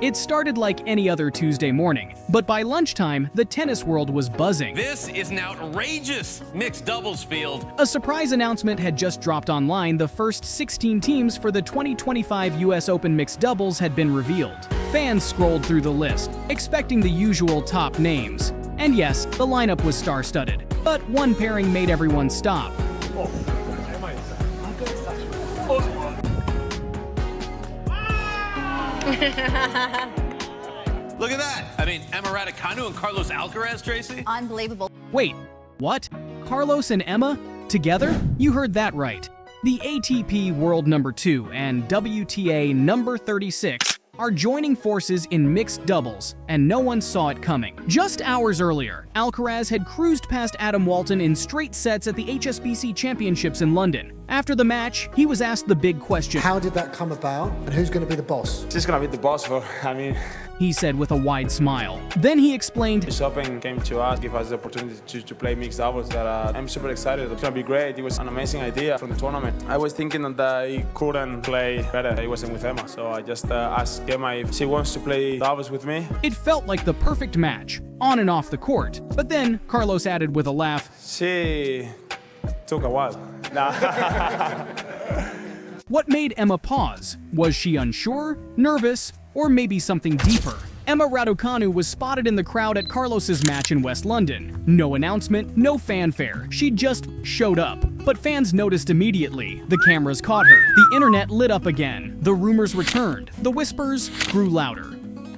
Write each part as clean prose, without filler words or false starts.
It started like any other Tuesday morning, but by lunchtime, the tennis world was buzzing. This is an outrageous mixed doubles field. A surprise announcement had just dropped online. The first 16 teams for the 2025 US Open mixed doubles had been revealed. Fans scrolled through the list, expecting the usual top names. And yes, the lineup was star-studded. But one pairing made everyone stop. Look at that. I mean, Emma Raducanu and Carlos Alcaraz, Tracy? Unbelievable. Wait, what? Carlos and Emma? Together? You heard that right. The ATP World number 2 and WTA number 36 are joining forces in mixed doubles, and no one saw it coming. Just hours earlier, Alcaraz had cruised past Adam Walton in straight sets at the HSBC Championships in London. After the match, he was asked the big question. How did that come about, and who's going to be the boss? She's going to be the boss, He said with a wide smile. Then he explained, this Open came to us, give us the opportunity to play mixed doubles that I'm super excited. It's going to be great. It was an amazing idea from the tournament. I was thinking that I couldn't play better. It wasn't with Emma, so I just asked Emma if she wants to play doubles with me. It felt like the perfect match, on and off the court. But then, Carlos added with a laugh, she took a while. Nah. What made Emma pause? Was she unsure, nervous, or maybe something deeper? Emma Raducanu was spotted in the crowd at Carlos's match in West London. No announcement, no fanfare. She just showed up. But fans noticed immediately. The cameras caught her. The internet lit up again. The rumors returned. The whispers grew louder.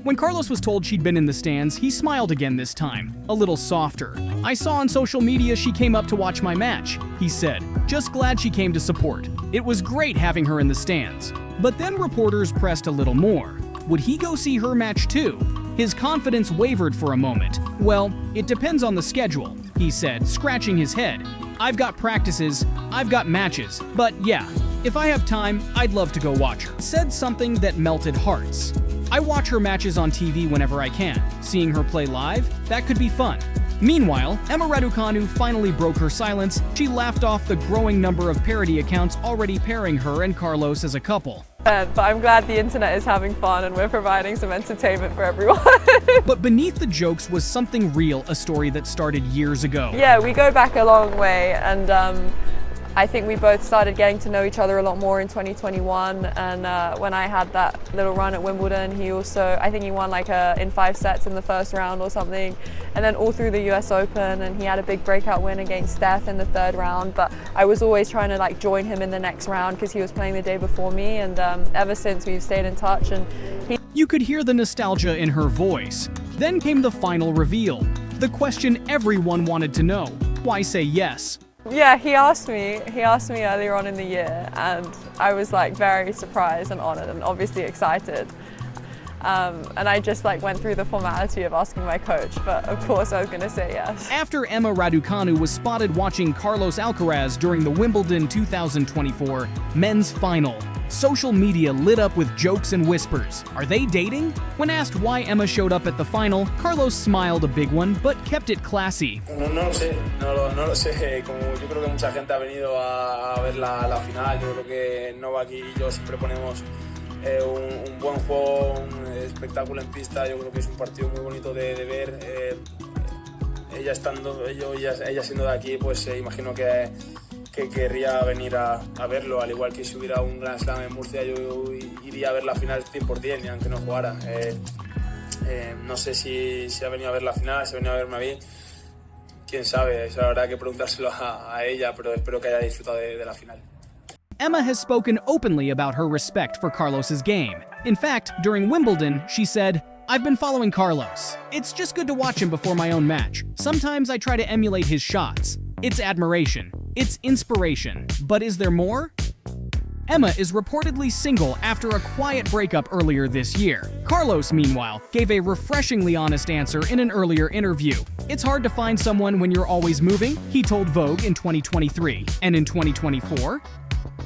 When Carlos was told she'd been in the stands, he smiled again this time, a little softer. "I saw on social media she came up to watch my match," he said. "Just glad she came to support. It was great having her in the stands." But then reporters pressed a little more. Would he go see her match too? His confidence wavered for a moment. "Well, it depends on the schedule," he said, scratching his head. "I've got practices, I've got matches, but yeah, if I have time, I'd love to go watch her." Said something that melted hearts. "I watch her matches on TV whenever I can. Seeing her play live, that could be fun." Meanwhile, Emma Raducanu finally broke her silence. She laughed off the growing number of parody accounts already pairing her and Carlos as a couple. But I'm glad the internet is having fun and we're providing some entertainment for everyone. But beneath the jokes was something real, a story that started years ago. Yeah, we go back a long way, and I think we both started getting to know each other a lot more in 2021, and when I had that little run at Wimbledon, he also, I think he won like in 5 sets in the first round or something, and then all through the US Open, and he had a big breakout win against Steph in the 3rd round, but I was always trying to like join him in the next round because he was playing the day before me, and ever since we've stayed in touch. And You could hear the nostalgia in her voice. Then came the final reveal. The question everyone wanted to know. Why say yes? Yeah, he asked me earlier on in the year, and I was like very surprised and honored and obviously excited. And I just like went through the formality of asking my coach, but of course I was going to say yes. After Emma Raducanu was spotted watching Carlos Alcaraz during the Wimbledon 2024 men's final, social media lit up with jokes and whispers. Are they dating? When asked why Emma showed up at the final, Carlos smiled a big one, but kept it classy. No lo sé. Como yo creo que mucha gente ha venido a ver la final. Yo creo que Nova aquí y yo siempre ponemos un buen juego, un espectáculo en pista. Yo creo que es un partido muy bonito de ver. Ella siendo de aquí, pues imagino que querría venir a verlo, al igual que si hubiera un Grand Slam en Murcia, yo iría a ver la final 100%, y aunque no jugara. No sé si ha venido a ver la final, si ha venido a verme a mí, quién sabe, eso habrá que preguntárselo a ella, pero espero que haya disfrutado de la final. Emma has spoken openly about her respect for Carlos's game. In fact, during Wimbledon, she said, "I've been following Carlos. It's just good to watch him before my own match. Sometimes I try to emulate his shots. It's admiration. It's inspiration. But is there more?" Emma is reportedly single after a quiet breakup earlier this year. Carlos, meanwhile, gave a refreshingly honest answer in an earlier interview. "It's hard to find someone when you're always moving," he told Vogue in 2023. And in 2024,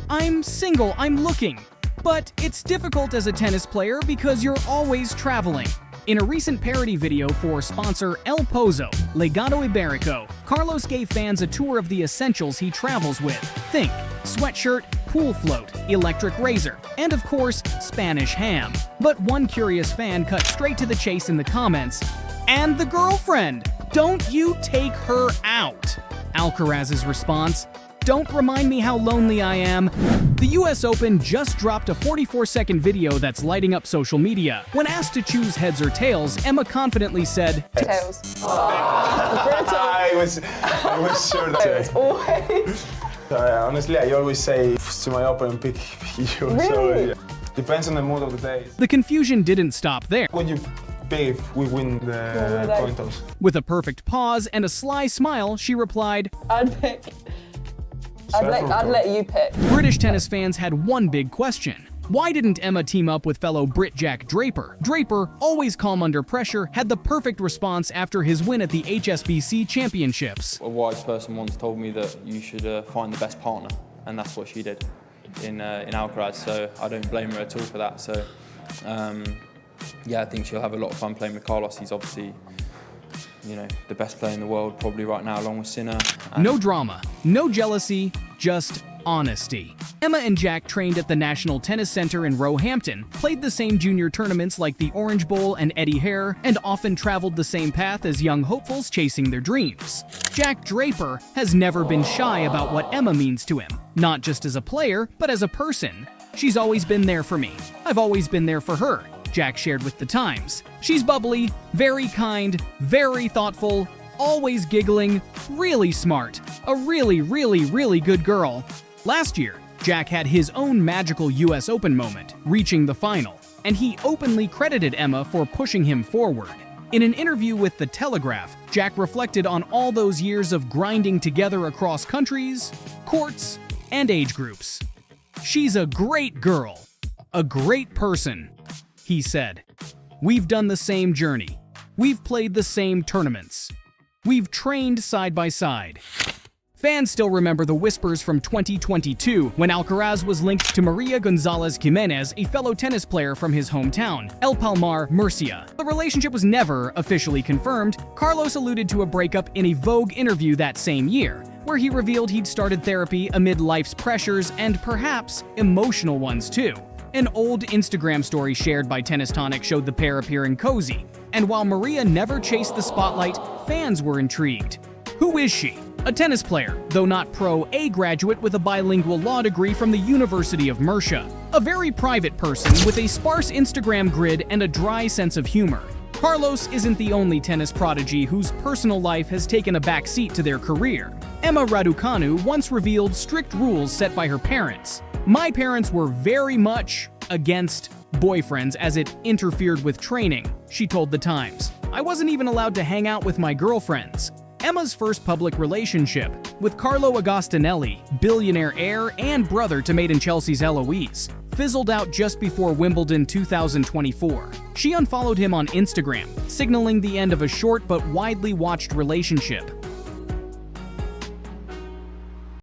"I'm single, I'm looking. But it's difficult as a tennis player because you're always traveling." In a recent parody video for sponsor El Pozo, Legado Iberico, Carlos gave fans a tour of the essentials he travels with. Think sweatshirt, pool float, electric razor, and of course, Spanish ham. But one curious fan cut straight to the chase in the comments, "And the girlfriend! Don't you take her out!" Alcaraz's response, "Don't remind me how lonely I am." The US Open just dropped a 44-second video that's lighting up social media. When asked to choose heads or tails, Emma confidently said, Tails. I was sure that. Always. Honestly, I always say to my opponent, pick you. So Really? yeah. Depends on the mood of the day. The confusion didn't stop there. When you pick, we win the coin toss. With a perfect pause and a sly smile, she replied, I'd let you pick. British tennis fans had one big question. Why didn't Emma team up with fellow Brit Jack Draper? Draper, always calm under pressure, had the perfect response after his win at the HSBC Championships. A wise person once told me that you should find the best partner, and that's what she did in Alcaraz, so I don't blame her at all for that. So, yeah, I think she'll have a lot of fun playing with Carlos. He's obviously, you know, the best player in the world probably right now, along with Sinner. No drama, no jealousy, just honesty. Emma and Jack trained at the National Tennis Center in Roehampton, played the same junior tournaments like the Orange Bowl and Eddie Hare, and often traveled the same path as young hopefuls chasing their dreams. Jack Draper has never been shy about what Emma means to him, not just as a player, but as a person. "She's always been there for me. I've always been there for her," Jack shared with The Times. "She's bubbly, very kind, very thoughtful, always giggling, really smart, a really, really, really good girl." Last year, Jack had his own magical US Open moment, reaching the final, and he openly credited Emma for pushing him forward. In an interview with The Telegraph, Jack reflected on all those years of grinding together across countries, courts, and age groups. "She's a great girl, a great person," he said. "We've done the same journey. We've played the same tournaments. We've trained side by side." Fans still remember the whispers from 2022 when Alcaraz was linked to Maria Gonzalez Jimenez, a fellow tennis player from his hometown, El Palmar, Murcia. The relationship was never officially confirmed. Carlos alluded to a breakup in a Vogue interview that same year, where he revealed he'd started therapy amid life's pressures and perhaps emotional ones too. An old Instagram story shared by Tennis Tonic showed the pair appearing cozy, and while Maria never chased the spotlight, fans were intrigued. Who is she? A tennis player, though not Pro A graduate with a bilingual law degree from the University of Murcia. A very private person with a sparse Instagram grid and a dry sense of humor. Carlos isn't the only tennis prodigy whose personal life has taken a back seat to their career. Emma Raducanu once revealed strict rules set by her parents. "My parents were very much against boyfriends as it interfered with training," she told The Times. "I wasn't even allowed to hang out with my girlfriends." Emma's first public relationship, with Carlo Agostinelli, billionaire heir and brother to Made in Chelsea's Eloise, fizzled out just before Wimbledon 2024. She unfollowed him on Instagram, signaling the end of a short but widely watched relationship.